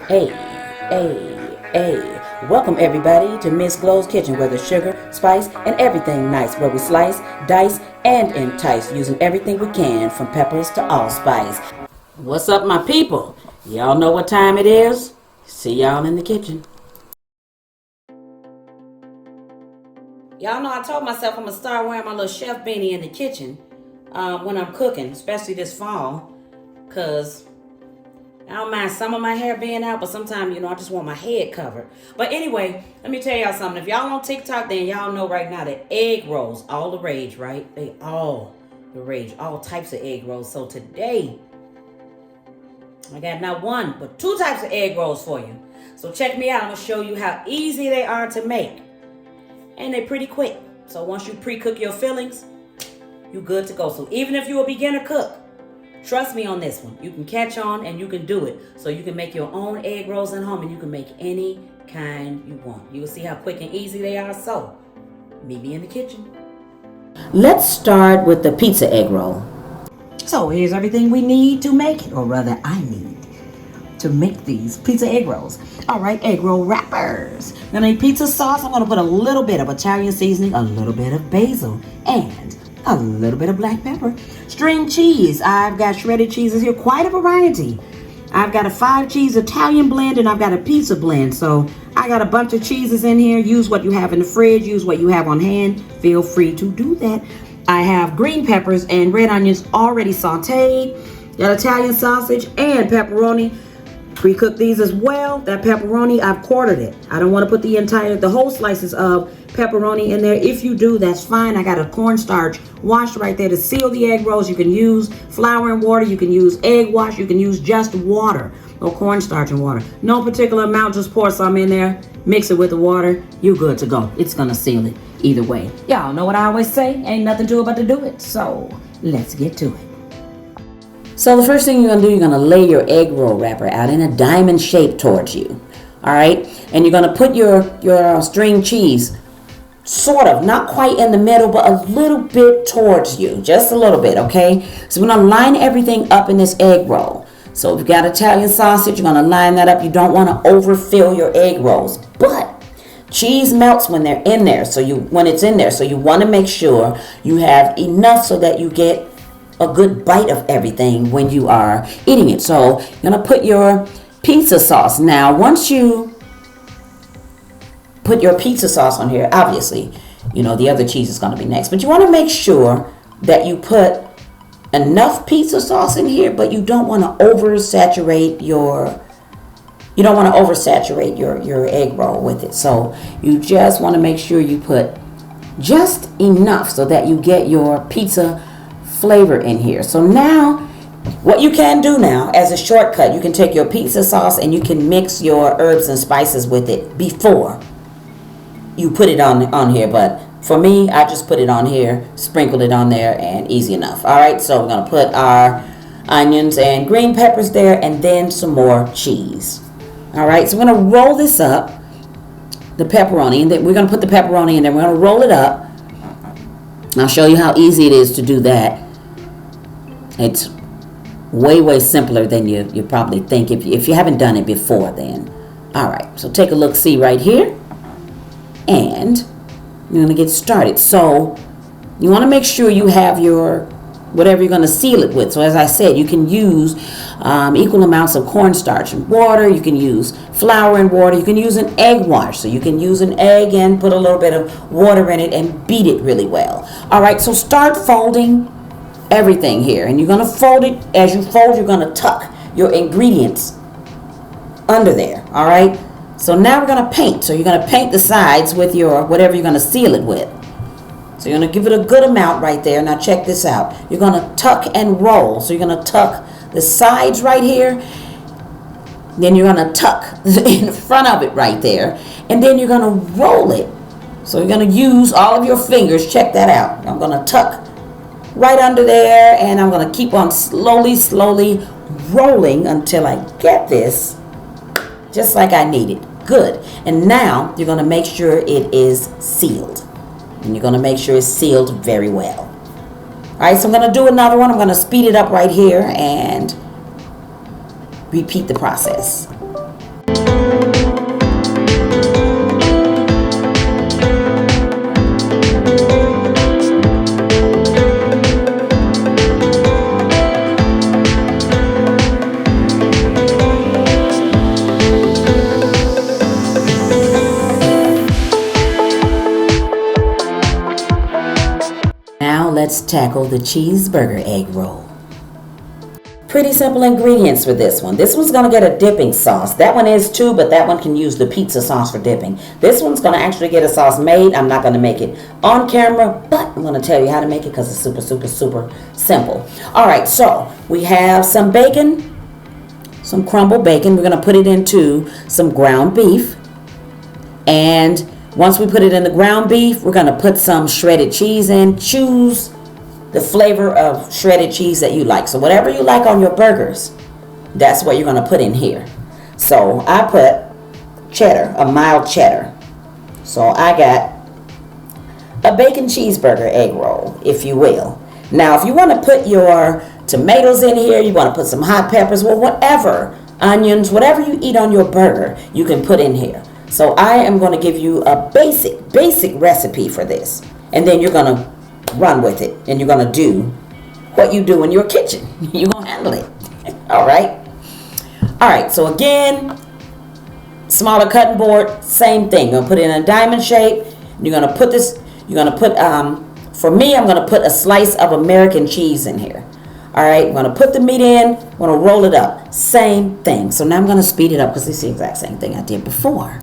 Hey, hey. Welcome everybody to Miss Glow's Kitchen, where there's sugar, spice, and everything nice, where we slice, dice, and entice, using everything we can, from peppers to allspice. What's up, my people? Y'all know what time it is? See y'all in the kitchen. Y'all know I told myself I'm going to start wearing my little chef beanie in the kitchen when I'm cooking, especially this fall, because I don't mind some of my hair being out, but sometimes, I just want my head covered. But anyway, let me tell y'all something. If y'all on TikTok, then y'all know right now that egg rolls, all the rage, right? They all the rage, all types of egg rolls. So today, I got not one, but two types of egg rolls for you. So check me out. I'm going to show you how easy they are to make. And they're pretty quick. So once you pre-cook your fillings, you're good to go. So even if you're a beginner cook, trust me on this one. You can catch on and you can do it. So you can make your own egg rolls at home, and you can make any kind you want. You will see how quick and easy they are. So meet me in the kitchen. Let's start with the pizza egg roll. So here's everything we need to make it, or rather I need to make these pizza egg rolls. All right, egg roll wrappers. Gonna need pizza sauce. I'm gonna put a little bit of Italian seasoning, a little bit of basil, and a little bit of black pepper. String cheese. I've got shredded cheeses here, quite a variety. I've got a 5-cheese Italian blend, and I've got a pizza blend. So I got a bunch of cheeses in here. Use what you have in the fridge. Use what you have on hand. Feel free to do that. I have green peppers and red onions already sauteed. Got Italian sausage and pepperoni. Pre-cook these as well. That pepperoni, I've quartered it. I don't want to put the whole slices of pepperoni in there. If you do, that's fine. I got a cornstarch wash right there to seal the egg rolls. You can use flour and water. You can use egg wash. You can use just water or cornstarch and water. No particular amount. Just pour some in there. Mix it with the water. You're good to go. It's going to seal it either way. Y'all know what I always say. Ain't nothing to it but to do it. So let's get to it. So the first thing you're going to do, you're going to lay your egg roll wrapper out in a diamond shape towards you. All right? And you're going to put your string cheese sort of, not quite in the middle, but a little bit towards you. Just a little bit, okay? So we're going to line everything up in this egg roll. So if you've got Italian sausage, you're going to line that up. You don't want to overfill your egg rolls. But cheese melts when they're in there. When it's in there. So you want to make sure you have enough so that you get a good bite of everything when you are eating it. So you're going to put your pizza sauce. Now, once you put your pizza sauce on here, obviously, the other cheese is going to be next. But you want to make sure that you put enough pizza sauce in here, but you don't want to oversaturate your egg roll with it. So you just want to make sure you put just enough so that you get your pizza flavor in here. So now what you can do now as a shortcut, you can take your pizza sauce and you can mix your herbs and spices with it before you put it on here. But for me, I just put it on here, sprinkled it on there, and easy enough. All right, so we're going to put our onions and green peppers there, and then some more cheese. All right, so we're going to roll this up, the pepperoni, and then we're going to put the pepperoni in there. We're going to roll it up. I'll show you how easy it is to do that. It's way, way simpler than you probably think if you haven't done it before then. All right, so take a look, see right here. And you're going to get started. So you want to make sure you have your whatever you're going to seal it with. So as I said, you can use equal amounts of cornstarch and water. You can use flour and water. You can use an egg wash. So you can use an egg and put a little bit of water in it and beat it really well. All right, so start folding everything here. And you're going to fold it. As you fold, you're going to tuck your ingredients under there. All right. So now we're going to paint. So you're going to paint the sides with your whatever you're going to seal it with. So you're going to give it a good amount right there. Now check this out. You're going to tuck and roll. So you're going to tuck the sides right here. Then you're going to tuck in front of it right there. And then you're going to roll it. So you're going to use all of your fingers. Check that out. I'm going to tuck right under there. And I'm going to keep on slowly rolling until I get this just like I need it. Good. And now you're going to make sure it is sealed. And you're going to make sure it's sealed very well. All right, so I'm going to do another one. I'm going to speed it up right here and repeat the process. let's tackle the cheeseburger egg roll. Pretty simple ingredients for this one. This one's going to get a dipping sauce. That one is too, but that one can use the pizza sauce for dipping. This one's going to actually get a sauce made. I'm not going to make it on camera, but I'm going to tell you how to make it because it's super, super, super simple. All right, so we have some bacon, some crumbled bacon. We're going to put it into some ground beef. And once we put it in the ground beef, we're going to put some shredded cheese in. Choose the flavor of shredded cheese that you like. So whatever you like on your burgers, that's what you're going to put in here. So I put cheddar, a mild cheddar. So I got a bacon cheeseburger egg roll, if you will. Now, if you want to put your tomatoes in here, you want to put some hot peppers, well, whatever, onions, whatever you eat on your burger, you can put in here. So I am going to give you a basic recipe for this. And then you're going to run with it, and you're going to do what you do in your kitchen. You're going to handle it. All right, so again, smaller cutting board, same thing. You're going to put it in a diamond shape. You're going to put this, for me, I'm going to put a slice of American cheese in here. All right, I'm going to put the meat in, I'm going to roll it up. Same thing. So now I'm going to speed it up because it's the exact same thing I did before.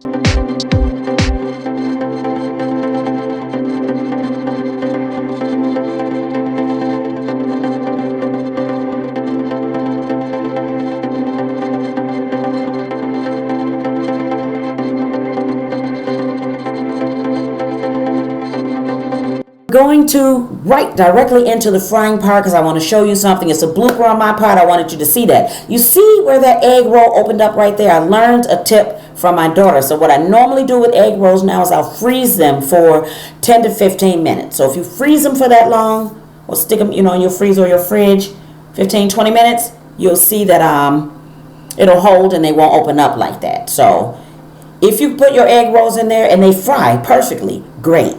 Going to right directly into the frying part because I want to show you something. It's a blooper on my part. I wanted you to see that. You see where that egg roll opened up right there? I learned a tip from my daughter. So what I normally do with egg rolls now is I'll freeze them for 10 to 15 minutes. So if you freeze them for that long, or stick them, in your freezer or your fridge, 15, 20 minutes, you'll see that it'll hold and they won't open up like that. So if you put your egg rolls in there and they fry perfectly, great.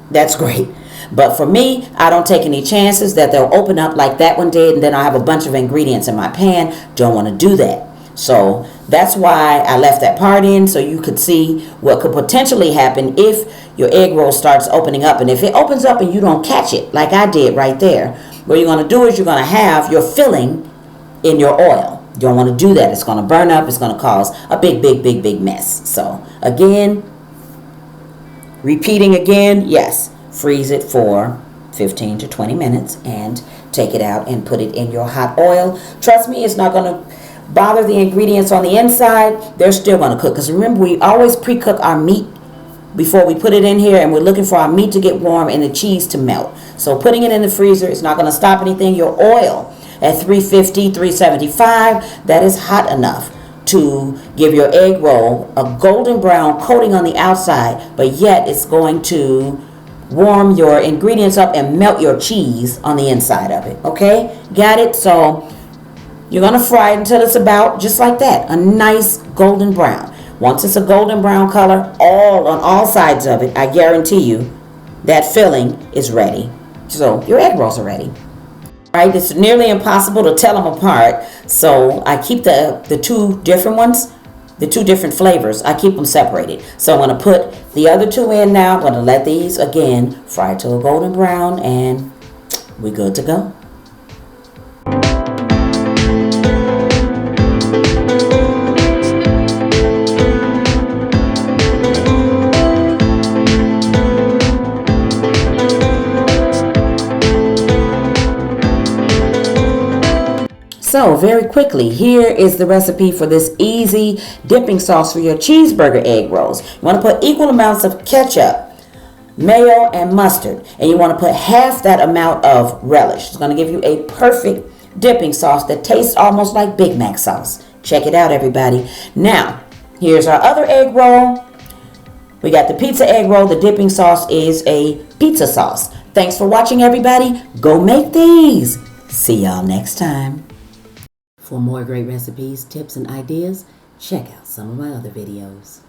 That's great. But for me, I don't take any chances that they'll open up like that one did, and then I have a bunch of ingredients in my pan. Don't want to do that. So that's why I left that part in, so you could see what could potentially happen if your egg roll starts opening up. And if it opens up and you don't catch it, like I did right there, what you're going to do is you're going to have your filling in your oil. You don't want to do that. It's going to burn up. It's going to cause a big mess. So again, repeating again, yes. Freeze it for 15 to 20 minutes and take it out and put it in your hot oil. Trust me, it's not going to bother the ingredients on the inside. They're still going to cook. Because remember, we always pre-cook our meat before we put it in here, and we're looking for our meat to get warm and the cheese to melt. So putting it in the freezer is not going to stop anything. Your oil at 350, 375, that is hot enough to give your egg roll a golden brown coating on the outside, but yet it's going to warm your ingredients up and melt your cheese on the inside of it. Okay, got it? So you're going to fry it until it's about just like that, a nice golden brown. Once it's a golden brown color on all sides of it, I guarantee you that filling is ready. So your egg rolls are ready. Right? It's nearly impossible to tell them apart, so I keep the two different ones, the two different flavors, I keep them separated. So I'm going to put the other two in now. I'm going to let these again fry to a golden brown, and we're good to go. So very quickly, here is the recipe for this easy dipping sauce for your cheeseburger egg rolls. You want to put equal amounts of ketchup, mayo, and mustard. And you want to put half that amount of relish. It's going to give you a perfect dipping sauce that tastes almost like Big Mac sauce. Check it out, everybody. Now, here's our other egg roll. We got the pizza egg roll. The dipping sauce is a pizza sauce. Thanks for watching, everybody. Go make these. See y'all next time. For more great recipes, tips, and ideas, check out some of my other videos.